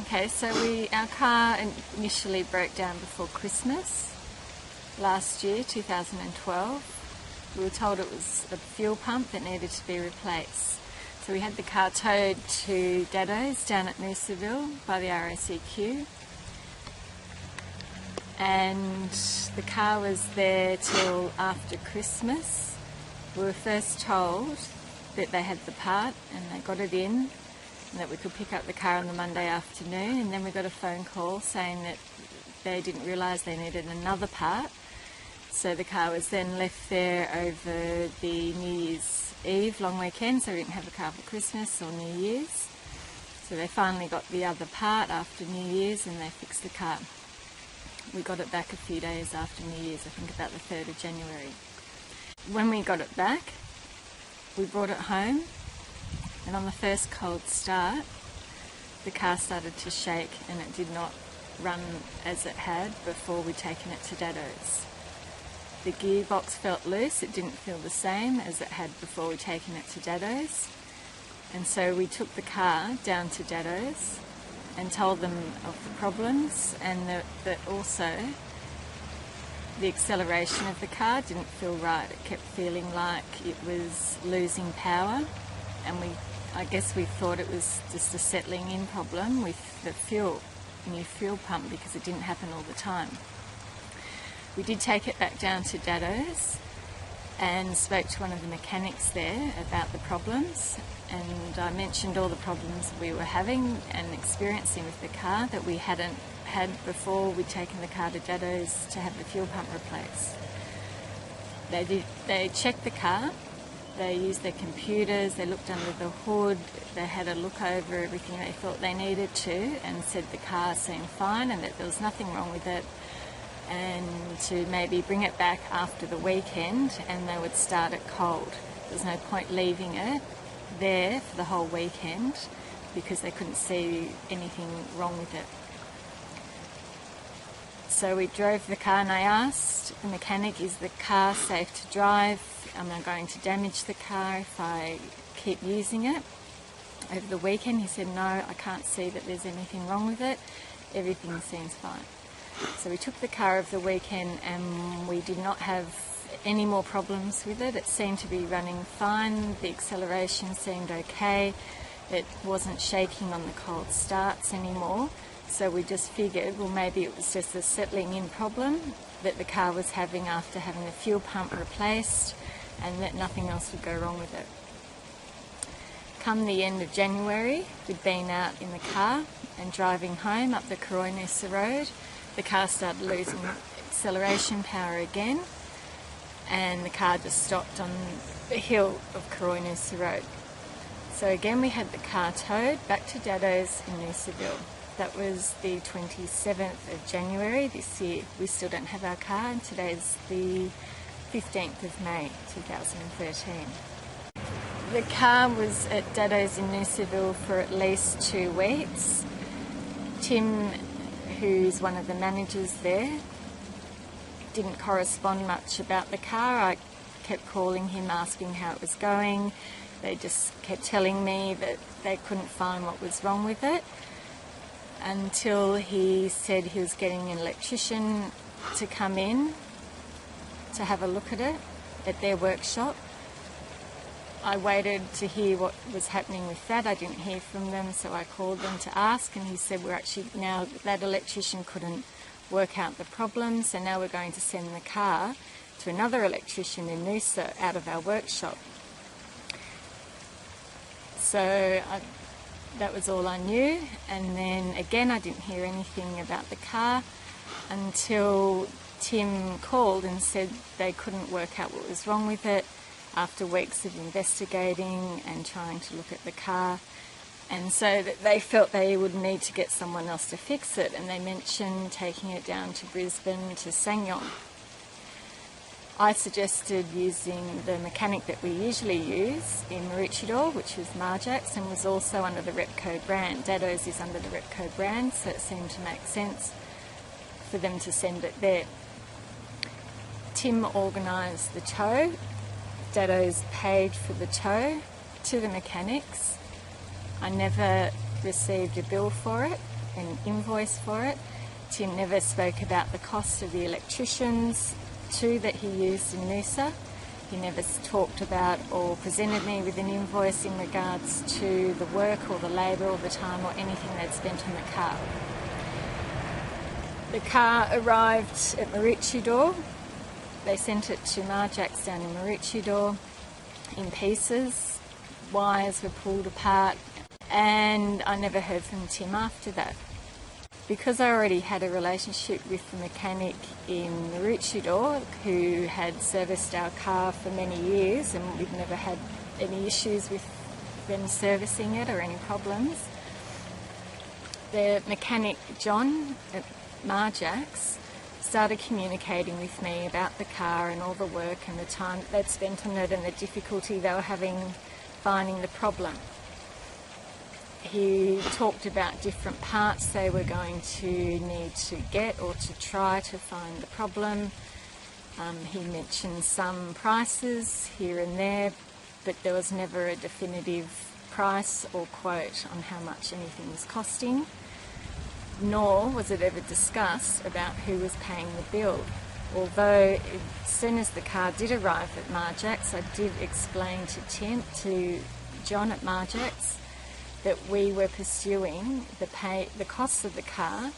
Okay, so our car initially broke down before Christmas last year, 2012. We were told it was a fuel pump that needed to be replaced. So we had the car towed to Daddows down at Noosaville by the RACQ. And the car was there till after Christmas. We were first told that they had the part and they got it in and that we could pick up the car on the Monday afternoon, and then we got a phone call saying that they didn't realise they needed another part. So the car was then left there over the New Year's Eve long weekend, so we didn't have a car for Christmas or New Year's. So they finally got the other part after New Year's and they fixed the car. We got it back a few days after New Year's, I think about the 3rd of January. When we got it back, we brought it home, and on the first cold start, the car started to shake and it did not run as it had before we'd taken it to Daddows. The gearbox felt loose, it didn't feel the same as it had before we'd taken it to Daddows. And so we took the car down to Daddows and told them of the problems, and that also the acceleration of the car didn't feel right. It kept feeling like it was losing power, and I guess we thought it was just a settling in problem with the new fuel pump, because it didn't happen all the time. We did take it back down to Daddows and spoke to one of the mechanics there about the problems, and I mentioned all the problems we were having and experiencing with the car that we hadn't had before we'd taken the car to Daddows to have the fuel pump replaced. They checked the car, they used their computers, they looked under the hood, they had a look over everything they thought they needed to, and said the car seemed fine and that there was nothing wrong with it, and to maybe bring it back after the weekend and they would start it cold. There's no point leaving it there for the whole weekend because they couldn't see anything wrong with it. So we drove the car and I asked the mechanic, is the car safe to drive? Am I going to damage the car if I keep using it? Over the weekend he said, no, I can't see that there's anything wrong with it. Everything seems fine. So we took the car over the weekend and we did not have any more problems with it. It seemed to be running fine, the acceleration seemed okay, it wasn't shaking on the cold starts anymore. So we just figured, well, maybe it was just a settling in problem that the car was having after having the fuel pump replaced, and that nothing else would go wrong with it. Come the end of January, we'd been out in the car and driving home up the Noosa Road. The car started losing acceleration power again, and the car just stopped on the hill of Noosa Road. So again we had the car towed back to Daddows in Noosaville. That was the 27th of January this year. We still don't have our car, and today's the 15th of May 2013. The car was at Daddows in Noosaville for at least 2 weeks. Tim, who's one of the managers there, didn't correspond much about the car. I kept calling him, asking how it was going. They just kept telling me that they couldn't find what was wrong with it, until he said he was getting an electrician to come in to have a look at it at their workshop. I waited to hear what was happening with that. I didn't hear from them, so I called them to ask, and he said now that electrician couldn't work out the problem, so now we're going to send the car to another electrician in Noosa out of our workshop. So that was all I knew, and then again I didn't hear anything about the car until Tim called and said they couldn't work out what was wrong with it after weeks of investigating and trying to look at the car, and so that they felt they would need to get someone else to fix it, and they mentioned taking it down to Brisbane to Sanyong. I suggested using the mechanic that we usually use in Maroochydore, which is Marjack's, and was also under the Repco brand. Daddows is under the Repco brand, so it seemed to make sense for them to send it there. Tim organised the tow. Daddows paid for the tow to the mechanics. I never received a bill for it. an invoice for it. Tim never spoke about the cost of the electricians too that he used in Noosa. He never talked about or presented me with an invoice in regards to the work or the labour or the time or anything they'd spent on the car. The car arrived at Maroochydore. They sent it to Marjack's down in Maroochydore in pieces. Wires were pulled apart, and I never heard from Tim after that. Because I already had a relationship with the mechanic in Maroochydore who had serviced our car for many years, and we'd never had any issues with them servicing it or any problems, the mechanic John at Marjack's started communicating with me about the car and all the work and the time that they'd spent on it and the difficulty they were having finding the problem. He talked about different parts they were going to need to get or to try to find the problem. He mentioned some prices here and there, but there was never a definitive price or quote on how much anything was costing, nor was it ever discussed about who was paying the bill. Although as soon as the car did arrive at Marjack's, I did explain to John at Marjack's that we were pursuing the costs of the car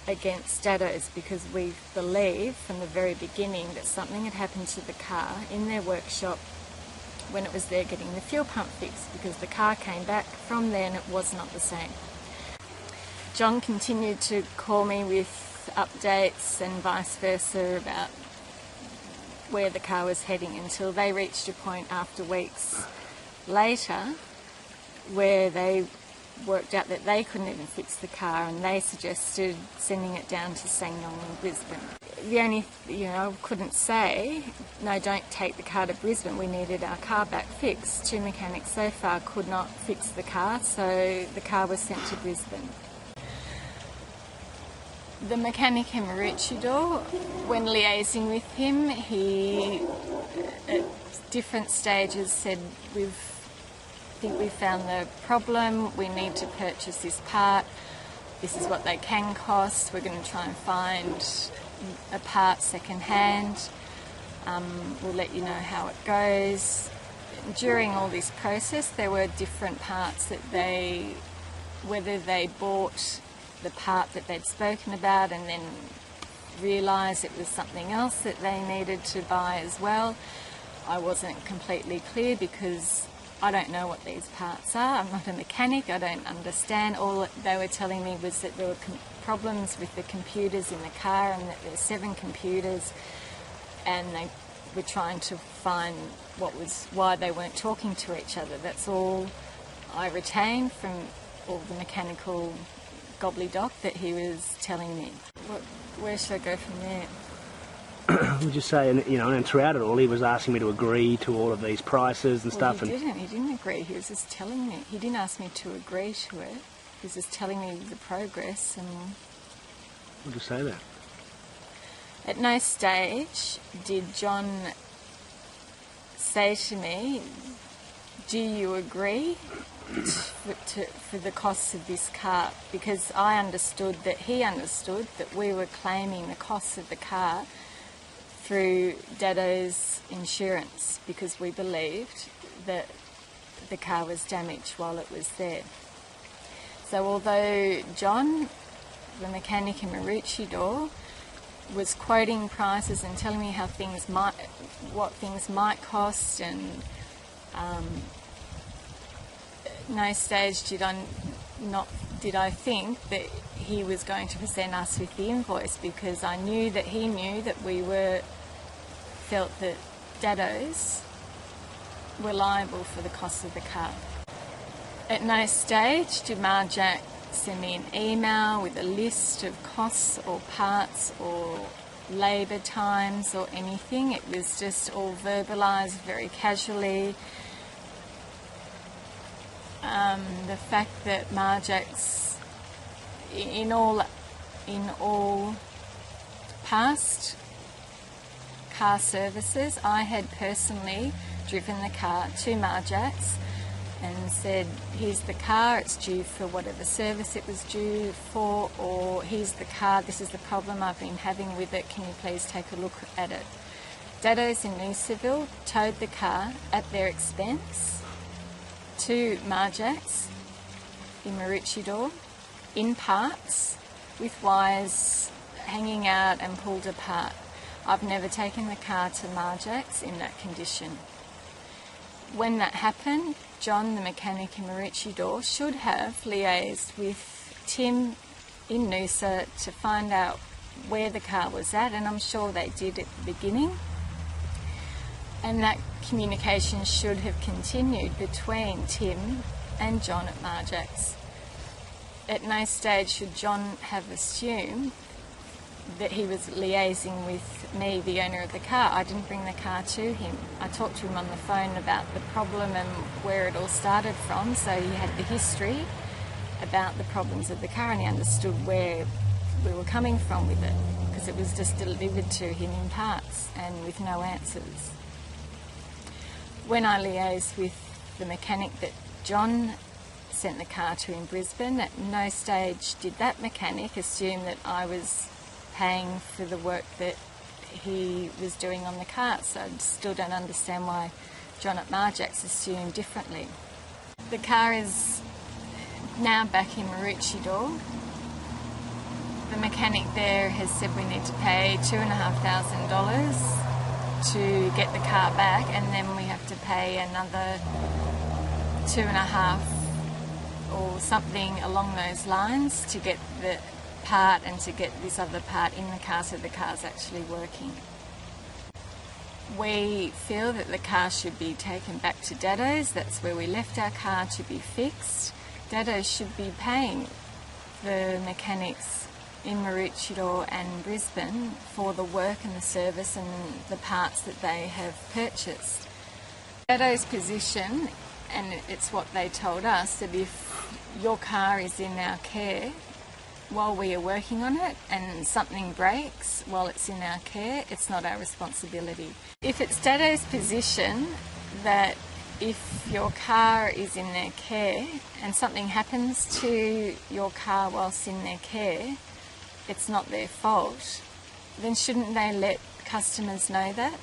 against Daddows because we believed from the very beginning that something had happened to the car in their workshop when it was there getting the fuel pump fixed, because the car came back from there and it was not the same. John continued to call me with updates and vice versa about where the car was heading until they reached a point after weeks later where they worked out that they couldn't even fix the car, and they suggested sending it down to Sangnyong in Brisbane. The only, I couldn't say, no, don't take the car to Brisbane, we needed our car back fixed. Two mechanics so far could not fix the car, so the car was sent to Brisbane. The mechanic in Maroochydore, when liaising with him, he at different stages said, I think we found the problem, we need to purchase this part, this is what they can cost, we're going to try and find a part second hand, we'll let you know how it goes. During all this process there were different parts that whether they bought the part that they'd spoken about and then realised it was something else that they needed to buy as well. I wasn't completely clear because I don't know what these parts are. I'm not a mechanic, I don't understand. All they were telling me was that there were problems with the computers in the car and that there were 7 computers, and they were trying to find why they weren't talking to each other. That's all I retained from all the mechanical gobbledygook that he was telling me. Where should I go from there? We'll just say, and throughout it all, he was asking me to agree to all of these prices and stuff. He didn't agree. He was just telling me. He didn't ask me to agree to it. He was just telling me the progress. And we'll just say that. At no stage did John say to me, do you agree for the costs of this car? Because I understood that he understood that we were claiming the costs of the car through Daddows insurance because we believed that the car was damaged while it was there. So although John, the mechanic in Maroochydore, was quoting prices and telling me what things might cost, and no stage did I think that he was going to present us with the invoice, because I knew that he knew that we felt that Daddows were liable for the cost of the car. At no stage did Marjack send me an email with a list of costs or parts or labour times or anything. It was just all verbalised very casually. The fact that Marjack's, in all past car services, I had personally driven the car to Marjack's and said, here's the car, it's due for whatever service it was due for, or here's the car, this is the problem I've been having with it, can you please take a look at it? Daddows in Noosaville towed the car at their expense to Marjack's in Maroochydore in parts with wires hanging out and pulled apart. I've never taken the car to Marjack's in that condition. When that happened, John, the mechanic in Maroochydore, should have liaised with Tim in Noosa to find out where the car was at, and I'm sure they did at the beginning. And that communication should have continued between Tim and John at Marjack's. At no stage should John have assumed that he was liaising with me, the owner of the car. I didn't bring the car to him. I talked to him on the phone about the problem and where it all started from, so he had the history about the problems of the car and he understood where we were coming from with it, because it was just delivered to him in parts and with no answers. When I liaised with the mechanic that John sent the car to in Brisbane, at no stage did that mechanic assume that I was paying for the work that he was doing on the car, so I still don't understand why John at Marjack's assumed differently. The car is now back in Maroochydore. The mechanic there has said we need to pay $2,500 to get the car back, and then we have to pay another $2,500 or something along those lines to get the part and to get this other part in the car so the car's actually working. We feel that the car should be taken back to Daddows. That's where we left our car to be fixed. Daddows should be paying the mechanics in Maroochydore and Brisbane for the work and the service and the parts that they have purchased. Daddows' position, and it's what they told us, that if your car is in our care while we are working on it and something breaks while it's in our care, it's not our responsibility. If it's Daddows' position that if your car is in their care and something happens to your car whilst in their care, it's not their fault, then shouldn't they let customers know that?